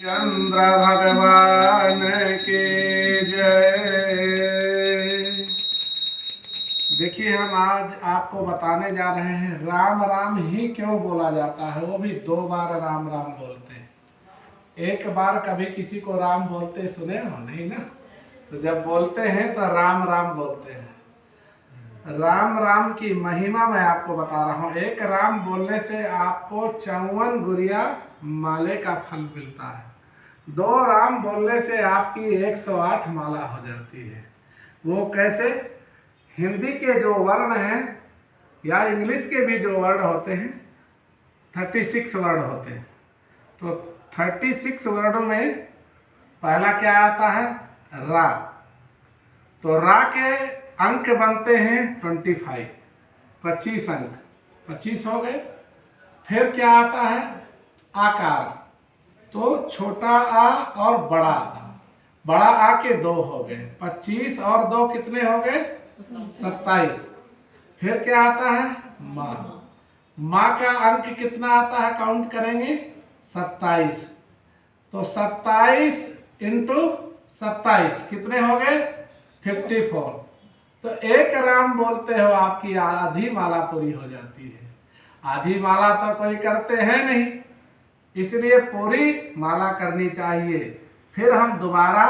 चंद्र भगवान के जय। देखिए, हम आज आपको बताने जा रहे हैं राम राम ही क्यों बोला जाता है, वो भी 2 बार राम राम बोलते हैं। एक बार कभी किसी को राम बोलते सुने हो? नहीं ना। तो जब बोलते हैं तो राम राम बोलते हैं। राम राम की महिमा मैं आपको बता रहा हूँ। एक राम बोलने से आपको 54 गुरिया माले का फल मिलता है। 2 राम बोलने से आपकी 108 माला हो जाती है। वो कैसे? हिंदी के जो वर्ण हैं या इंग्लिश के भी जो वर्ड होते हैं 36 वर्ड होते हैं। तो 36 वर्ड में पहला क्या आता है? रा। तो रा के अंक बनते हैं 25, 25 अंक, 25 हो गए। फिर क्या आता है? आकार। तो छोटा आ और बड़ा आ। बड़ा आ के 2 हो गए, 25 और 2 कितने हो गए? 27। फिर क्या आता है? माँ। माँ का अंक कितना आता है? काउंट करेंगे 27। तो 27 इंटू 27 कितने हो गए? 54। तो एक राम बोलते हो आपकी आधी माला पूरी हो जाती है। आधी माला तो कोई करते हैं नहीं, इसलिए पूरी माला करनी चाहिए। फिर हम दोबारा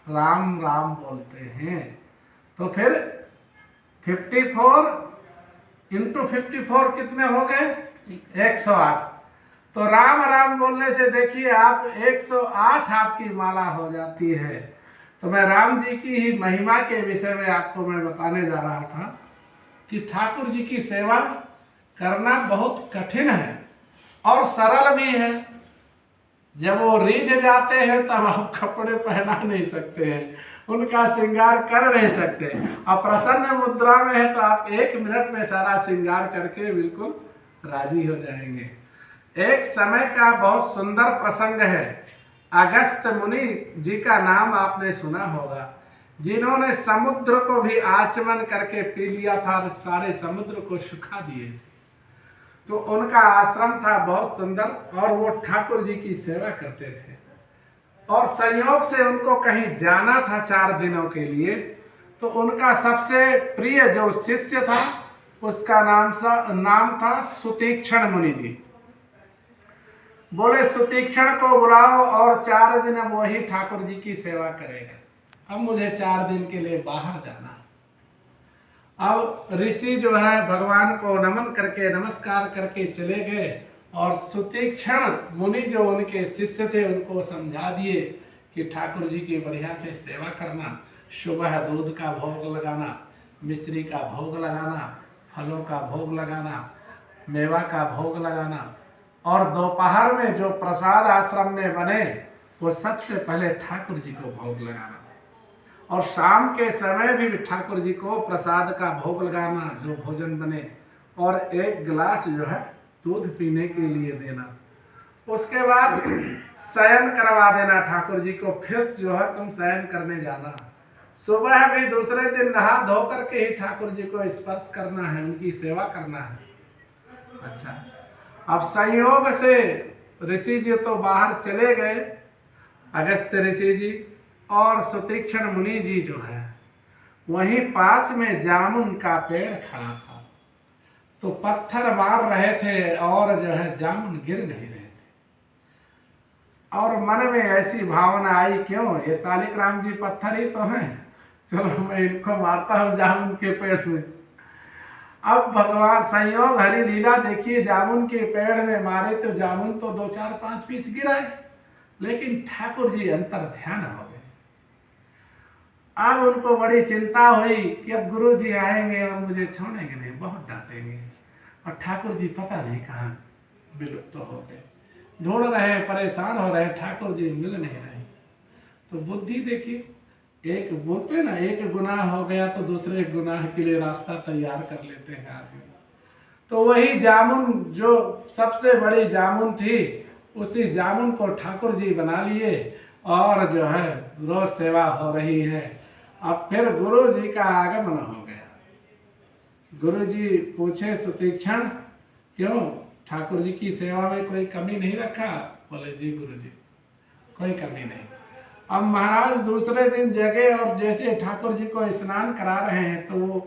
राम राम बोलते हैं। तो फिर 54 इंटू 54 कितने हो गए? 108। तो राम राम बोलने से देखिए आप 108 आपकी माला हो जाती है। तो मैं राम जी की ही महिमा के विषय में आपको मैं बताने जा रहा था कि ठाकुर जी की सेवा करना बहुत कठिन है और सरल भी है। जब वो रीझ जाते हैं तब आप कपड़े पहना नहीं सकते हैं, उनका श्रृंगार कर नहीं सकते। और प्रसन्न मुद्रा में है तो आप 1 मिनट में सारा श्रृंगार करके बिल्कुल राजी हो जाएंगे। एक समय का बहुत सुंदर प्रसंग है। अगस्त मुनि जी का नाम आपने सुना होगा, जिन्होंने समुद्र को भी आचमन करके पी लिया था और सारे समुद्र को सुखा दिए। तो उनका आश्रम था बहुत सुंदर और वो ठाकुर जी की सेवा करते थे। और संयोग से उनको कहीं जाना था 4 दिनों के लिए। तो उनका सबसे प्रिय जो शिष्य था उसका नाम था सुतीक्षण मुनि जी। बोले सुतीक्षण को बुलाओ और 4 दिन वही ठाकुर जी की सेवा करेगा। अब मुझे 4 दिन के लिए बाहर जाना। अब ऋषि जो है भगवान को नमन करके नमस्कार करके चले गए और सुतीक्षण मुनि जो उनके शिष्य थे उनको समझा दिए कि ठाकुर जी की बढ़िया से सेवा करना, सुबह दूध का भोग लगाना, मिश्री का भोग लगाना, फलों का भोग लगाना, मेवा का भोग लगाना और दोपहर में जो प्रसाद आश्रम में बने वो सबसे पहले ठाकुर जी को भोग लगाना और शाम के समय भी ठाकुर जी को प्रसाद का भोग लगाना, जो भोजन बने, और 1 गिलास जो है दूध पीने के लिए देना। उसके बाद शयन करवा देना ठाकुर जी को। फिर जो है तुम शयन करने जाना। सुबह भी दूसरे दिन नहा धो करके ही ठाकुर जी को स्पर्श करना है, उनकी सेवा करना है। अच्छा, अब संयोग से ऋषि जी तो बाहर चले गए, अगस्त ऋषि जी, और सुतीक्षण मुनि जी जो है वहीं पास में जामुन का पेड़ खड़ा था। तो पत्थर मार रहे थे और जो है जामुन गिर नहीं रहे थे। और मन में ऐसी भावना आई, क्यों, ये शालिक राम जी पत्थर ही तो हैं, चलो मैं इनको मारता हूँ जामुन के पेड़ में। अब भगवान संयोग हरि लीला देखिए, जामुन के पेड़ में मारे तो जामुन तो 2, 4, 5 पीस गिराए, लेकिन ठाकुर जी अंतर ध्यान हो गए। अब उनको बड़ी चिंता हुई कि अब गुरु जी आएंगे और मुझे छोड़ेंगे नहीं, बहुत डांटेंगे। और ठाकुर जी पता नहीं कहाँ विलुप्त तो हो गए। ढूंढ रहे, परेशान हो रहे, ठाकुर जी मिल नहीं रहे। तो बुद्धि देखिए, एक बोलते ना, एक गुनाह हो गया तो दूसरे गुनाह के लिए रास्ता तैयार कर लेते हैं आदमी। तो वही जामुन जो सबसे बड़ी जामुन थी, उसी जामुन को ठाकुर जी बना लिए और जो है रोज सेवा हो रही है। अब फिर गुरु जी का आगमन हो गया। गुरु जी पूछे सुतीक्षण, क्यों ठाकुर जी की सेवा में कोई कमी नहीं रखा? बोले जी गुरु जी, कोई कमी नहीं। अब महाराज दूसरे दिन जगे और जैसे ठाकुर जी को स्नान करा रहे हैं तो वो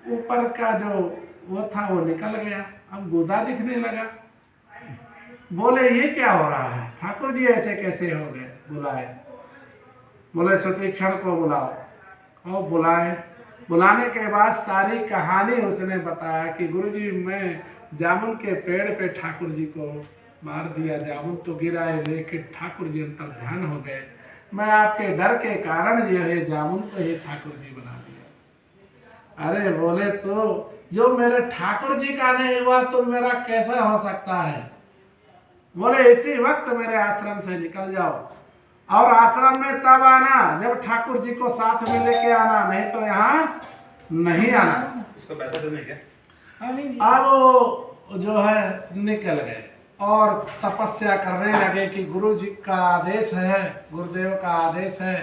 ऊपर का जो वो था वो निकल गया, अब गोदा दिखने लगा। बोले ये क्या हो रहा है, ठाकुर जी ऐसे कैसे हो गए? बुलाए, बोले सुतीक्षण को बुलाओ। और बुलाए, बुलाने के बाद सारी कहानी उसने बताया कि गुरुजी मैं जामुन के पेड़ पे ठाकुर जी को मार दिया, जामुन तो गिरा है लेकिन ठाकुर जी अंतर ध्यान हो गए, मैं आपके डर के कारण जो है जामुन को ही ठाकुर जी बना दिया। अरे बोले तो जो मेरे ठाकुर जी का नहीं हुआ तो मेरा कैसा हो सकता है? बोले इसी वक्त मेरे आश्रम से निकल जाओ और आश्रम में तब आना जब ठाकुर जी को साथ में लेके आना, नहीं तो यहाँ नहीं आना। इसको पैसा देने क्या? अब वो जो है निकल गए और तपस्या करने लगे कि गुरु जी का आदेश है, गुरुदेव का आदेश है,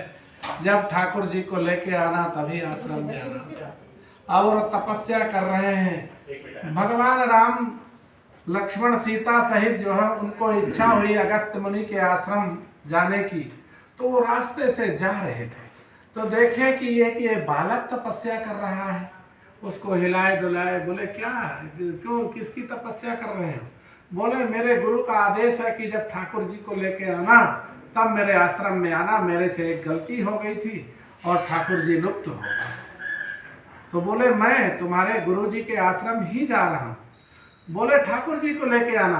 जब ठाकुर जी को लेके आना तभी आश्रम में आना। अब वो तपस्या कर रहे हैं। भगवान राम लक्ष्मण सीता सहित जो है उनको इच्छा हुई अगस्त मुनि के आश्रम जाने की, तो वो रास्ते से जा रहे थे तो देखे कि ये बालक तपस्या कर रहा है। उसको हिलाए डुलाए, बोले क्या क्यों किसकी तपस्या कर रहे हैं? बोले मेरे गुरु का आदेश है कि जब ठाकुर जी को लेके आना तब मेरे आश्रम में आना, मेरे से एक गलती हो गई थी और ठाकुर जी लुप्त हो गए। तो बोले मैं तुम्हारे गुरु जी के आश्रम ही जा रहा हूँ। बोले ठाकुर जी को लेके आना।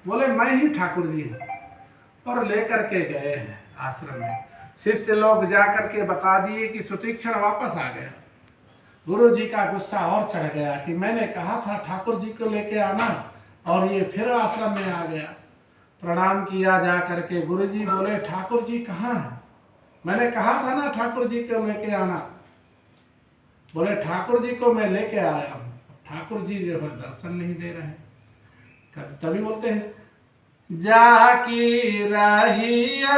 बोले मैं ही ठाकुर जी हूँ, और लेकर के गए हैं आश्रम में। शिष्य लोग जाकर के बता दिए कि सुतीक्षण वापस आ गया। गुरु जी का गुस्सा और चढ़ गया कि मैंने कहा था ठाकुर जी को लेके आना और ये फिर आश्रम में आ गया। प्रणाम किया जा करके। गुरु जी बोले ठाकुर जी कहाँ हैं? मैंने कहा था ना ठाकुर जी को लेके आना। बोले ठाकुर जी को मैं लेके आया हूँ, ठाकुर जी जो है दर्शन नहीं दे रहे हैं। तभी बोलते हैं जाकी रहिया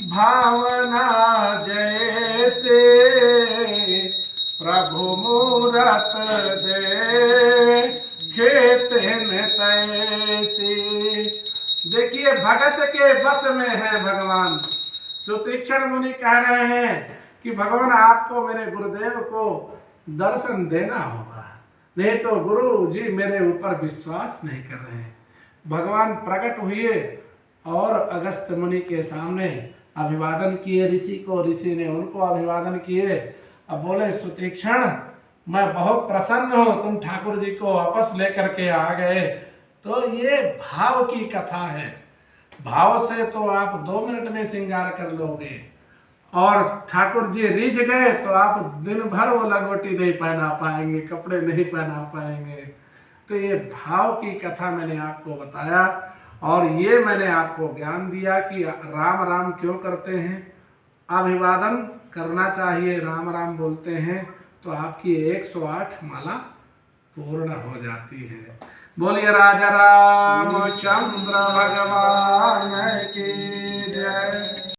भावना जैसे प्रभु मूरत दे खेतन तैसी। देखिए भगत के बस में है भगवान। सुतीक्षण मुनि कह रहे हैं कि भगवान आपको मेरे गुरुदेव को दर्शन देना होगा, नहीं तो गुरु जी मेरे ऊपर विश्वास नहीं कर रहे हैं। भगवान प्रकट हुए और अगस्त मुनि के सामने अभिवादन किए ऋषि को, ऋषि ने उनको अभिवादन किए। अब बोले सुतीक्षण मैं बहुत प्रसन्न हूँ, तुम ठाकुर जी को वापस लेकर के आ गए। तो ये भाव की कथा है। भाव से तो आप 2 मिनट में श्रृंगार कर लोगे, और ठाकुर जी रिझ गए तो आप दिन भर वो लंगोटी नहीं पहना पाएंगे, कपड़े नहीं पहना पाएंगे। तो ये भाव की कथा मैंने आपको बताया, और ये मैंने आपको ज्ञान दिया कि राम राम क्यों करते हैं। अभिवादन करना चाहिए, राम राम बोलते हैं तो आपकी 108 माला पूर्ण हो जाती है। बोलिए राजा रामचंद्र भगवान की जय।